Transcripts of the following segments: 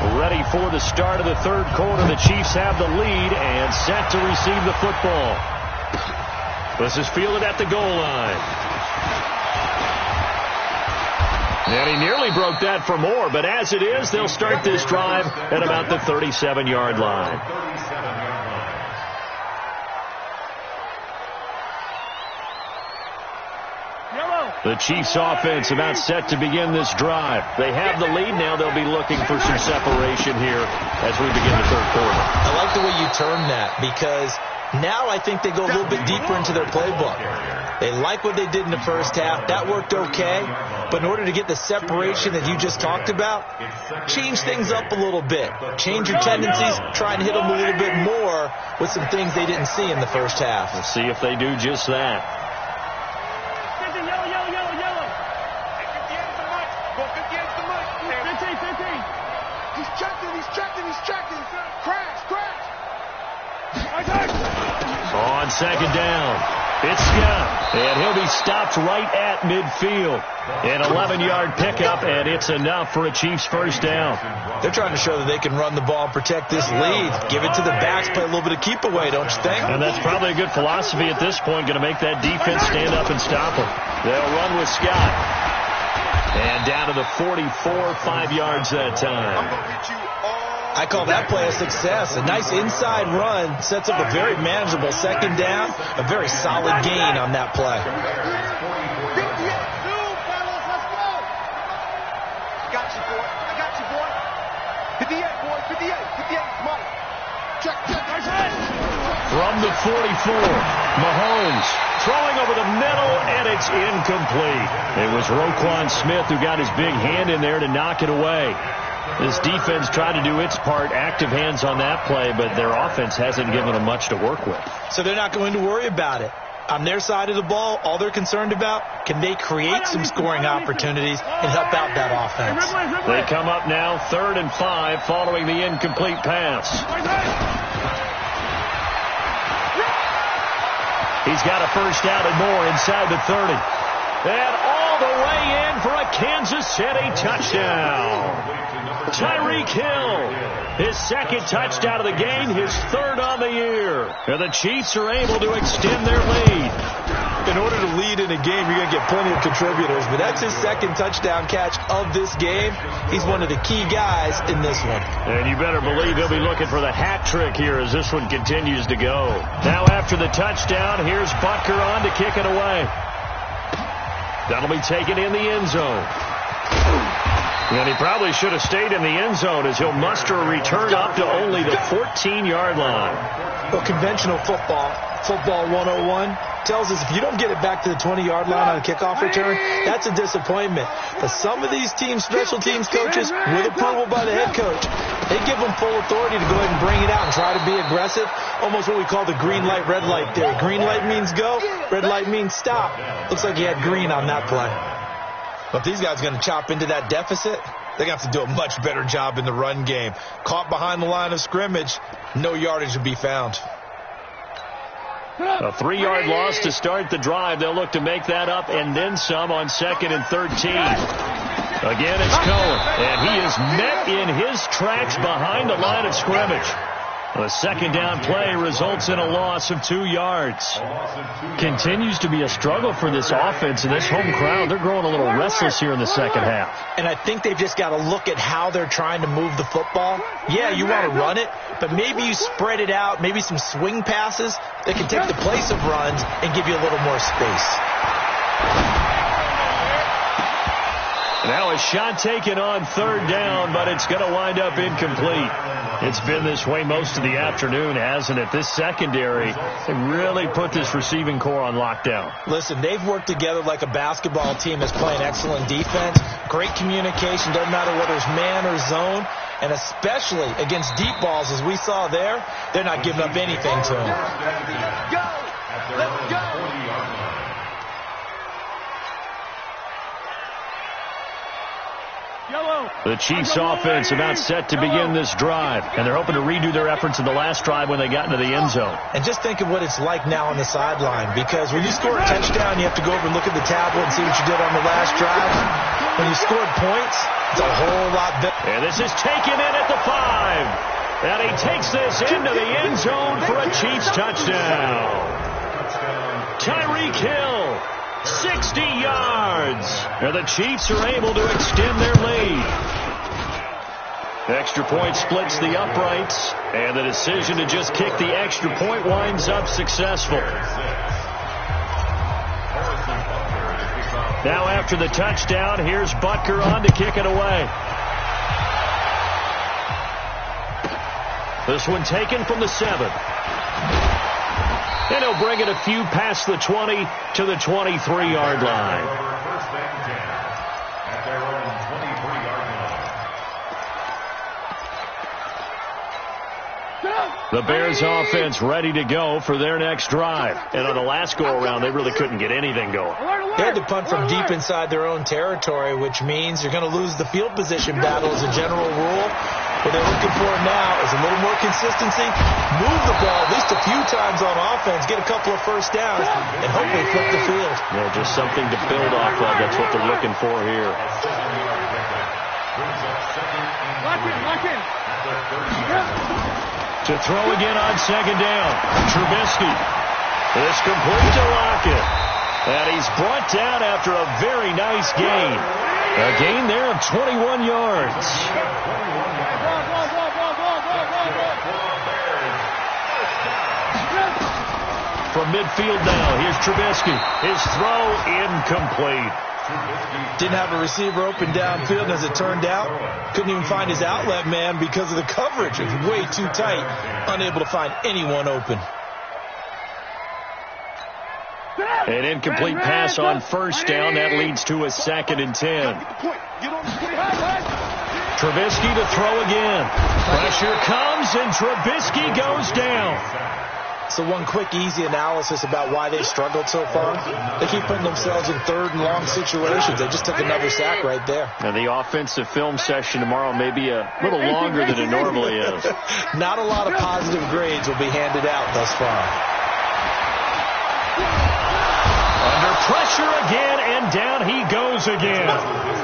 Ready for the start of the third quarter. The Chiefs have the lead and set to receive the football. This is fielded at the goal line. And he nearly broke that for more, but as it is, they'll start this drive at about the 37-yard line. The Chiefs offense about set to begin this drive. They have the lead. Now they'll be looking for some separation here as we begin the third quarter. I like the way you term that, because now I think they go a little bit deeper into their playbook. They like what they did in the first half. That worked okay. But in order to get the separation that you just talked about, change things up a little bit. Change your tendencies. Try and hit them a little bit more with some things they didn't see in the first half. We'll see if they do just that. On second down, it's Scott, and he'll be stopped right at midfield. An 11-yard pickup, and it's enough for a Chiefs first down. They're trying to show that they can run the ball and protect this lead. Give it to the backs, play a little bit of keep away, don't you think? And that's probably a good philosophy at this point, going to make that defense stand up and stop them. They'll run with Scott. And down to the 44, 5 yards that time. I call that play a success. A nice inside run sets up a very manageable second down. A very solid gain on that play. From the 44, Mahomes throwing over the middle, and it's incomplete. It was Roquan Smith who got his big hand in there to knock it away. This defense tried to do its part, active hands on that play, but their offense hasn't given them much to work with. So they're not going to worry about it. On their side of the ball, all they're concerned about, can they create some scoring opportunities and help out that offense? They come up now 3rd and 5 following the incomplete pass. He's got a first down and more inside the 30. And all the way in for a Kansas City touchdown. Tyreek Hill, his second touchdown of the game, his 3rd on the year. And the Chiefs are able to extend their lead. In order to lead in a game, you're going to get plenty of contributors, but that's his 2nd touchdown catch of this game. He's one of the key guys in this one. And you better believe he'll be looking for the hat trick here as this one continues to go. Now after the touchdown, here's Butker on to kick it away. That'll be taken in the end zone. And he probably should have stayed in the end zone as he'll muster a return up to only the 14-yard line. Well, conventional football 101, tells us if you don't get it back to the 20-yard line on a kickoff return, that's a disappointment. But some of these teams, special teams coaches, with approval by the head coach, they give them full authority to go ahead and bring it out and try to be aggressive, almost what we call the green light, red light theory. Green light means go, red light means stop. Looks like he had green on that play. But if these guys are going to chop into that deficit, they're going to have to do a much better job in the run game. Caught behind the line of scrimmage, no yardage to be found. A 3-yard loss to start the drive. They'll look to make that up and then some on 2nd and 13. Again, it's Cohen, and he is met in his tracks behind the line of scrimmage. The second down play results in a loss of 2 yards. Continues to be a struggle for this offense and this home crowd. They're growing a little restless here in the second half. And I think they've just got to look at how they're trying to move the football. Yeah, you want to run it, but maybe you spread it out, maybe some swing passes that can take the place of runs and give you a little more space. Now a shot taken on 3rd down, but it's going to wind up incomplete. It's been this way most of the afternoon, hasn't it? This secondary, they really put this receiving core on lockdown. Listen, they've worked together like a basketball team that's playing excellent defense. Great communication, doesn't matter whether it's man or zone. And especially against deep balls, as we saw there, they're not giving up anything to them. Go! Let's go! The Chiefs offense about set to begin this drive, and they're hoping to redo their efforts in the last drive when they got into the end zone. And just think of what it's like now on the sideline, because when you score a touchdown, you have to go over and look at the tablet and see what you did on the last drive. When you scored points, It's a whole lot better. And this is taken in at the 5. And he takes this into the end zone for a Chiefs touchdown. Tyreek Hill, 60 yards. And the Chiefs are able to extend their lead. Extra point splits the uprights, and the decision to just kick the extra point winds up successful. Now after the touchdown, here's Butker on to kick it away. This one taken from the 7. And he'll bring it a few past the 20 to the 23-yard line. The Bears offense ready to go for their next drive. And on the last go-around, they really couldn't get anything going. They had to punt from deep inside their own territory, which means you're going to lose the field position battle as a general rule. What they're looking for now is a little more consistency, move the ball at least a few times on offense, get a couple of first downs, and hopefully flip the field. Yeah, just something to build off of. That's what they're looking for here. Lock in. To throw again on second down. Trubisky. This complete to Lockett. And he's brought down after a very nice gain. A gain there of 21 yards. From midfield now, here's Trubisky. His throw incomplete. Didn't have a receiver open downfield, and as it turned out, couldn't even find his outlet man because of the coverage. It was way too tight, unable to find anyone open. An incomplete pass on first down. That leads to a 2nd and 10. Trubisky to throw again. Pressure comes, and Trubisky goes down. So one quick, easy analysis about why they've struggled so far. They keep putting themselves in 3rd and long situations. They just took another sack right there. Now, the offensive film session tomorrow may be a little longer than it normally is. Not a lot of positive grades will be handed out thus far. Under pressure again, and down he goes again.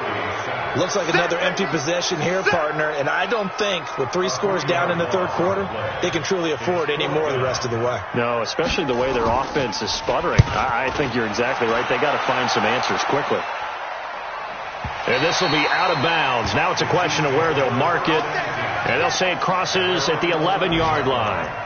Looks like another empty possession here, partner, and I don't think with 3 scores down in the 3rd quarter, they can truly afford any more the rest of the way. No, especially the way their offense is sputtering. I think you're exactly right. They got to find some answers quickly. And this will be out of bounds. Now it's a question of where they'll mark it, and they'll say it crosses at the 11-yard line.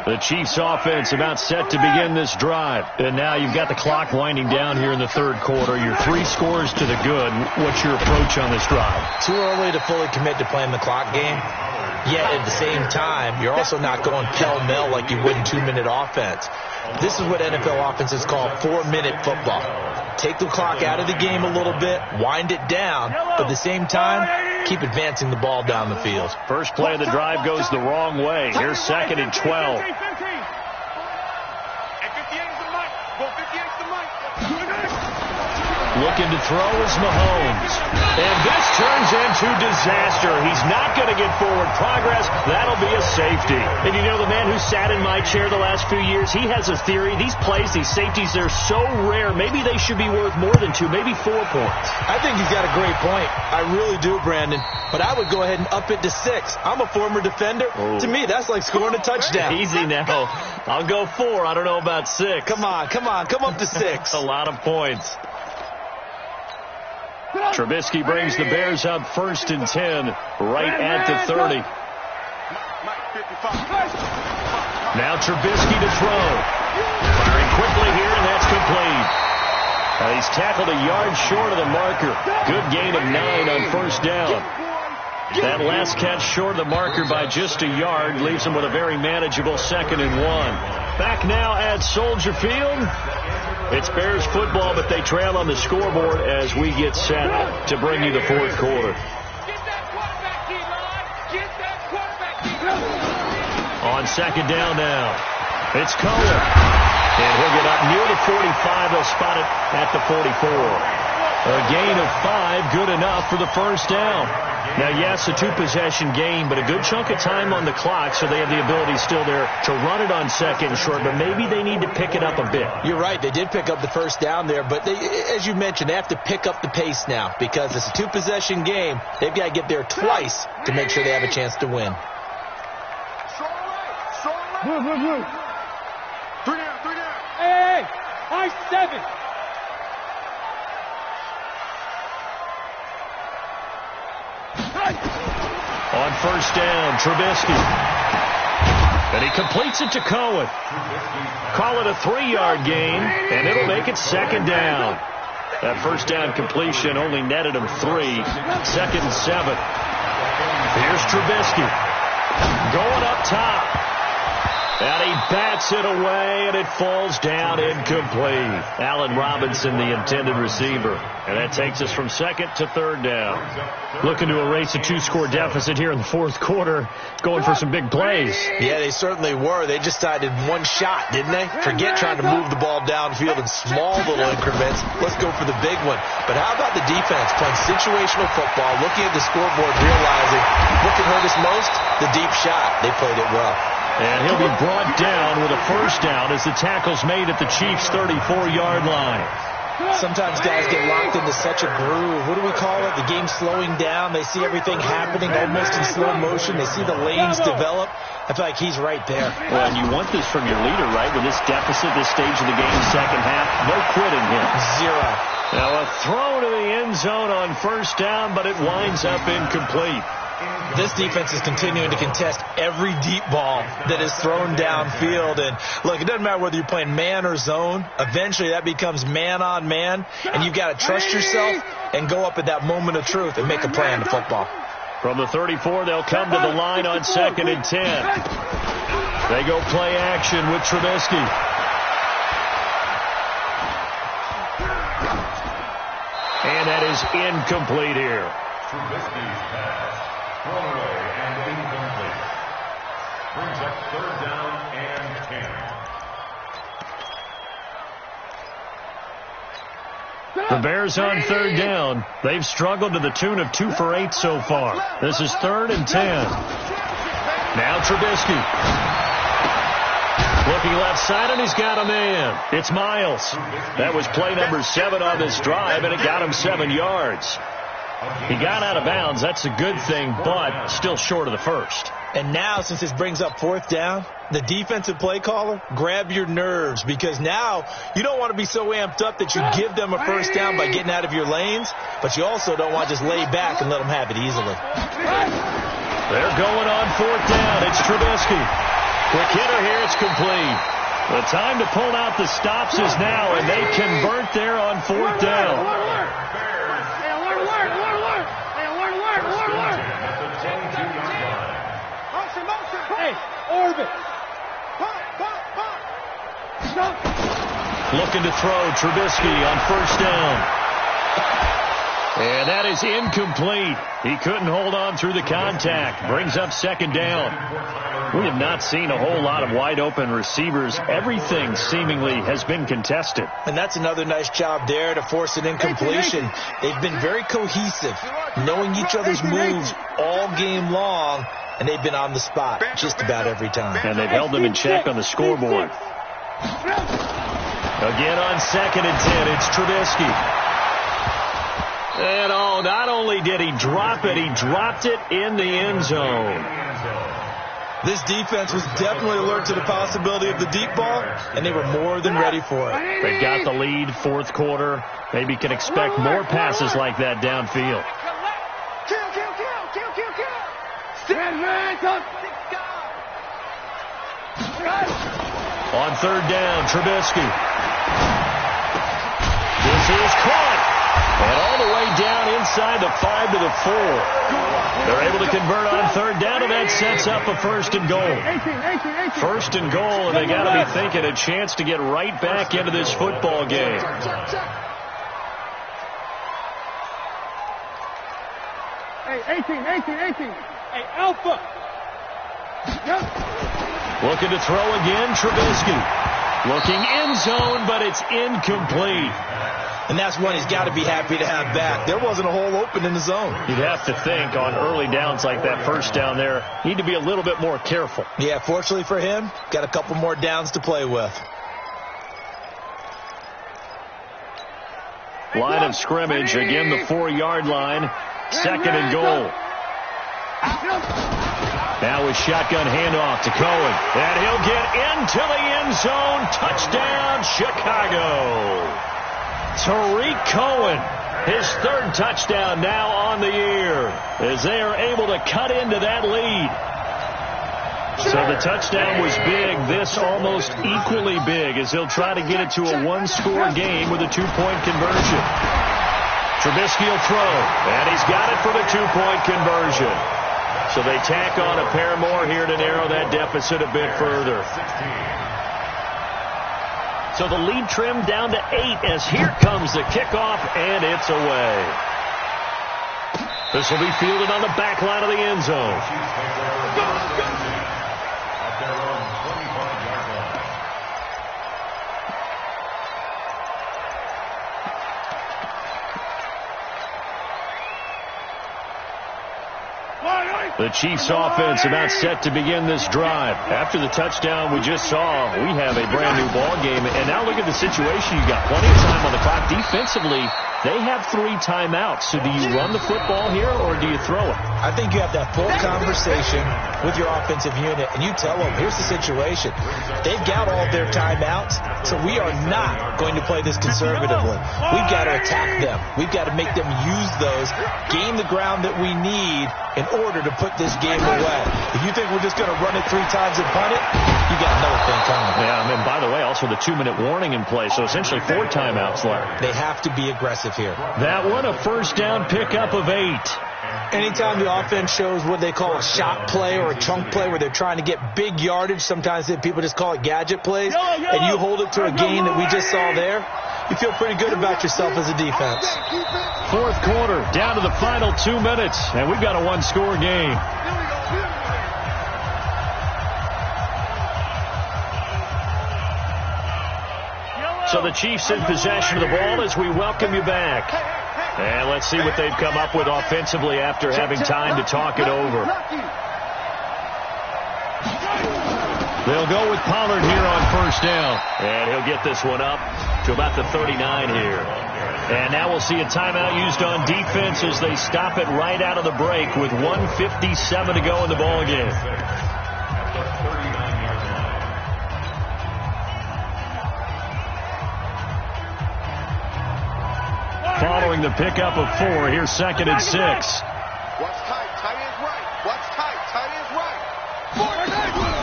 The Chiefs offense about set to begin this drive. And now you've got the clock winding down here in the 3rd quarter. You're 3 scores to the good. What's your approach on this drive? Too early to fully commit to playing the clock game. Yet at the same time, you're also not going pell-mell like you would in 2-minute offense. This is what NFL offenses call 4-minute football. Take the clock out of the game a little bit, wind it down, but at the same time, keep advancing the ball down the field. First play of the drive goes the wrong way. Here's 2nd and 12. Looking to throw is Mahomes. And this turns into disaster. He's not going to get forward progress. That'll be a safety. And you know, the man who sat in my chair the last few years, he has a theory. These plays, these safeties, they're so rare. Maybe they should be worth more than 2, maybe 4 points. I think he's got a great point. I really do, Brandon. But I would go ahead and up it to 6. I'm a former defender. Oh. To me, that's like scoring a touchdown. Easy now. I'll go 4. I don't know about 6. Come on. Come up to 6. A lot of points. Trubisky brings the Bears up 1st and 10, right at the 30. Now Trubisky to throw. Firing quickly here, and that's complete. He's tackled a yard short of the marker. Good gain of 9 on first down. That last catch short of the marker by just a yard leaves him with a very manageable 2nd and 1. Back now at Soldier Field. It's Bears football, but they trail on the scoreboard as we get set to bring you the 4th quarter. On 2nd down now, it's Cohen. And he'll get up near the 45. They'll spot it at the 44. A gain of 5, good enough for the first down. Now, yes, a 2-possession game, but a good chunk of time on the clock, so they have the ability still there to run it on second and short, but maybe they need to pick it up a bit. You're right. They did pick up the first down there, but as you mentioned, they have to pick up the pace now because it's a 2-possession game. They've got to get there twice to make sure they have a chance to win. Move. 3 down. Hey, high 7. On first down, Trubisky. And he completes it to Cohen. Call it a 3-yard gain, and it'll make it second down. That first down completion only netted him 3. Second and 7. Here's Trubisky. Going up top. And he bats it away, and it falls down incomplete. Allen Robinson, the intended receiver. And that takes us from second to third down. Looking to erase a 2-score deficit here in the fourth quarter. Going for some big plays. Yeah, they certainly were. They just decided one shot, didn't they? Forget trying to move the ball downfield in small little increments. Let's go for the big one. But how about the defense playing situational football, looking at the scoreboard, realizing what can hurt us most? The deep shot. They played it well. And he'll be brought down with a first down as the tackle's made at the Chiefs' 34-yard line. Sometimes guys get locked into such a groove. What do we call it? The game's slowing down. They see everything happening almost in slow motion. They see the lanes develop. I feel like he's right there. Well, and you want this from your leader, right? With this deficit, this stage of the game, second half, no quitting him. 0. Now a throw to the end zone on first down, but it winds up incomplete. This defense is continuing to contest every deep ball that is thrown downfield. And, look, it doesn't matter whether you're playing man or zone. Eventually that becomes man-on-man, and you've got to trust yourself and go up at that moment of truth and make a play on the football. From the 34, they'll come to the line on second and 10. They go play action with Trubisky. And that is incomplete here. Trubisky's pass. Thrown away and incomplete. Brings up third down and 10. The Bears on third down. They've struggled to the tune of 2 for 8 so far. This is third and 10. Now Trubisky. Looking left side, and he's got a man. It's Miles. That was play number 7 on this drive, and it got him 7 yards. He got out of bounds. That's a good thing, but still short of the first. And now, since this brings up fourth down, the defensive play caller, grab your nerves, because now you don't want to be so amped up that you give them a first down by getting out of your lanes, but you also don't want to just lay back and let them have it easily. They're going on fourth down. It's Trubisky. Quick hitter here. It's complete. The time to pull out the stops is now, and they convert there on fourth down. Orbit. Looking to throw, Trubisky on first down. And that is incomplete. He couldn't hold on through the contact. Brings up second down. We have not seen a whole lot of wide open receivers. Everything seemingly has been contested. And that's another nice job there to force an incompletion. They've been very cohesive, knowing each other's moves all game long, and they've been on the spot just about every time. And they've held them in check on the scoreboard. Again on second and 10, it's Trubisky. And not only did he drop it, he dropped it in the end zone. This defense was definitely alert to the possibility of the deep ball, and they were more than ready for it. They've got the lead, fourth quarter. Maybe can expect more passes like that downfield. On third down, Trubisky. This is caught. And all the way down inside the 5 to the 4. They're able to convert on third down, and that sets up a first and goal. First and goal, and they got to be thinking a chance to get right back into this football game. Hey, 18. Hey, Alpha. Looking to throw again, Trubisky. Looking end zone, but it's incomplete. And that's one he's got to be happy to have back. There wasn't a hole open in the zone. You'd have to think on early downs like that first down there, need to be a little bit more careful. Yeah, fortunately for him, got a couple more downs to play with. Line of scrimmage, again the 4-yard line. Second and goal. Now with shotgun handoff to Cohen. And he'll get into the end zone. Touchdown, Chicago. Tariq Cohen, his third touchdown now on the year, as they are able to cut into that lead. So the touchdown was big. This almost equally big, as he'll try to get it to a one-score game with a two-point conversion. Trubisky will throw, and he's got it for the two-point conversion. So they tack on a pair more here to narrow that deficit a bit further. So the lead trimmed down to 8 as here comes the kickoff, and it's away. This will be fielded on the back line of the end zone. The Chiefs offense about set to begin this drive. After the touchdown we just saw, we have a brand new ball game. And now look at the situation. You got plenty of time on the clock. Defensively, they have 3 timeouts. So do you run the football here or do you throw it? I think you have that full conversation with your offensive unit, and you tell them, here's the situation. They've got all their timeouts, so we are not going to play this conservatively. We've got to attack them. We've got to make them use those, gain the ground that we need in order to put this game away. If you think we're just going to run it 3 times and punt it, you got another thing coming. Yeah, and by the way, also the 2-minute warning in play, so essentially 4 timeouts left. They have to be aggressive here. That one, a first down pickup of 8. Anytime the offense shows what they call a shot play or a chunk play where they're trying to get big yardage, sometimes people just call it gadget plays, and you hold it to a gain that we just saw there, you feel pretty good about yourself as a defense. Fourth quarter, down to the final 2 minutes, and we've got a one-score game. So the Chiefs in possession of the ball as we welcome you back. And let's see what they've come up with offensively after having time to talk it over. They'll go with Pollard here on first down. And he'll get this one up to about the 39 here. And now we'll see a timeout used on defense as they stop it right out of the break with 1:57 to go in the ballgame. Following the pickup of 4, here's second and 6. Watch tight, tight ends right. Watch tight, tight ends right. 36.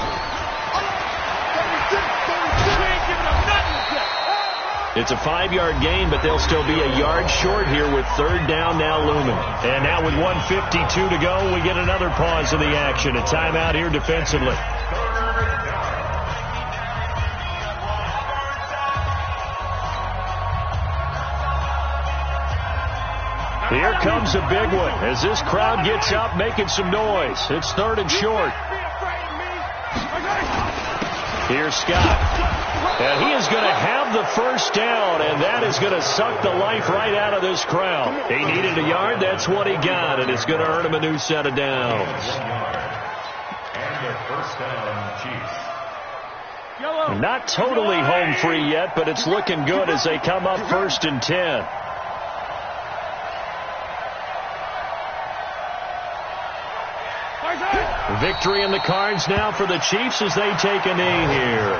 It's a 5-yard gain, but they'll still be a yard short here with third down now looming. And now with 1:52 to go, we get another pause in the action. A timeout here defensively. Here comes a big one as this crowd gets up making some noise. It's third and short. Here's Scott. And he is going to have the first down, and that is going to suck the life right out of this crowd. He needed a yard. That's what he got, and it's going to earn him a new set of downs. And the first down, Chiefs. Not totally home free yet, but it's looking good as they come up first and 10. Victory in the cards now for the Chiefs as they take a knee here.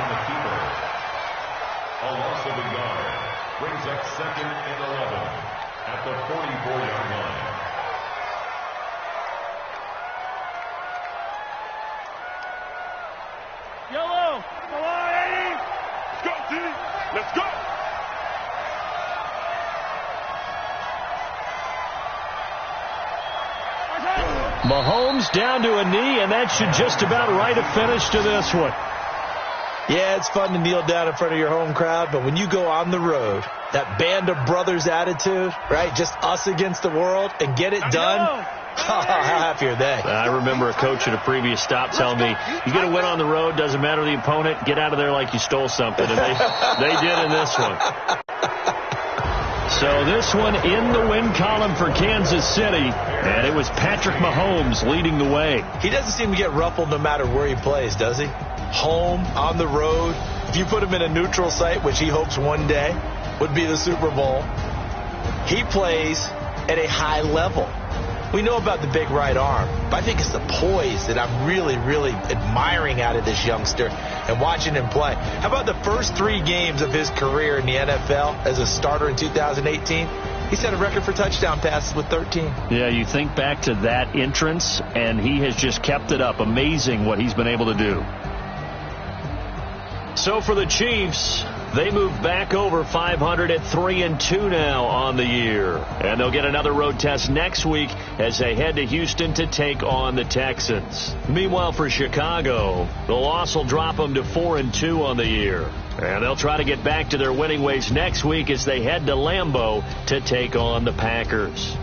A loss of a yard brings up second and 11 at the 44-yard line. Yellow, come on, Eddie. Go, D. Let's go. Mahomes down to a knee, and that should just about write a finish to this one. Yeah, it's fun to kneel down in front of your home crowd, but when you go on the road, that band of brothers attitude, right, just us against the world, and get it done, how happy are they? I remember a coach at a previous stop telling me, you get a win on the road, doesn't matter the opponent, get out of there like you stole something, and they did in this one. So this one in the win column for Kansas City, and it was Patrick Mahomes leading the way. He doesn't seem to get ruffled no matter where he plays, does he? Home, on the road. If you put him in a neutral site, which he hopes one day would be the Super Bowl, he plays at a high level. We know about the big right arm, but I think it's the poise that I'm really, really admiring out of this youngster and watching him play. How about the first 3 games of his career in the NFL as a starter in 2018? He set a record for touchdown passes with 13. Yeah, you think back to that entrance, and he has just kept it up. Amazing what he's been able to do. So for the Chiefs, they move back over 500 at 3-2 now on the year. And they'll get another road test next week as they head to Houston to take on the Texans. Meanwhile, for Chicago, the loss will drop them to 4-2 on the year. And they'll try to get back to their winning ways next week as they head to Lambeau to take on the Packers.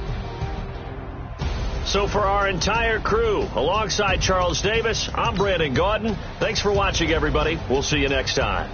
So for our entire crew, alongside Charles Davis, I'm Brandon Gaudin. Thanks for watching, everybody. We'll see you next time.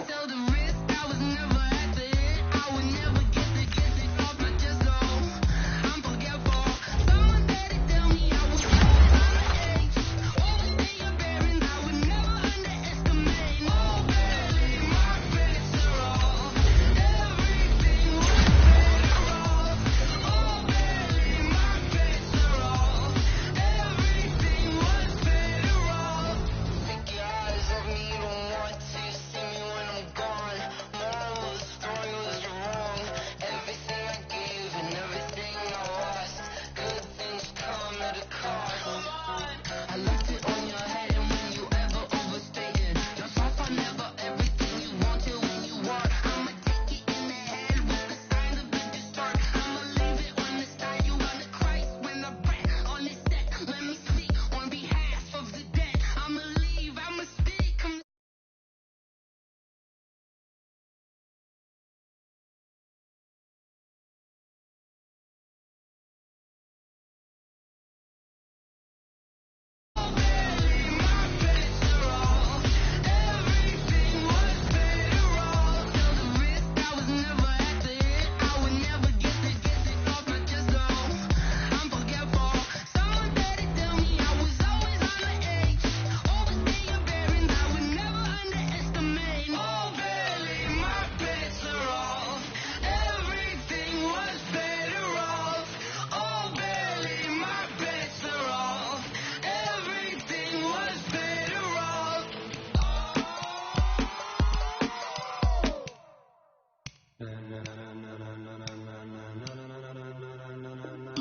So the risk I was never at the end. I was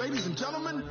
ladies and gentlemen,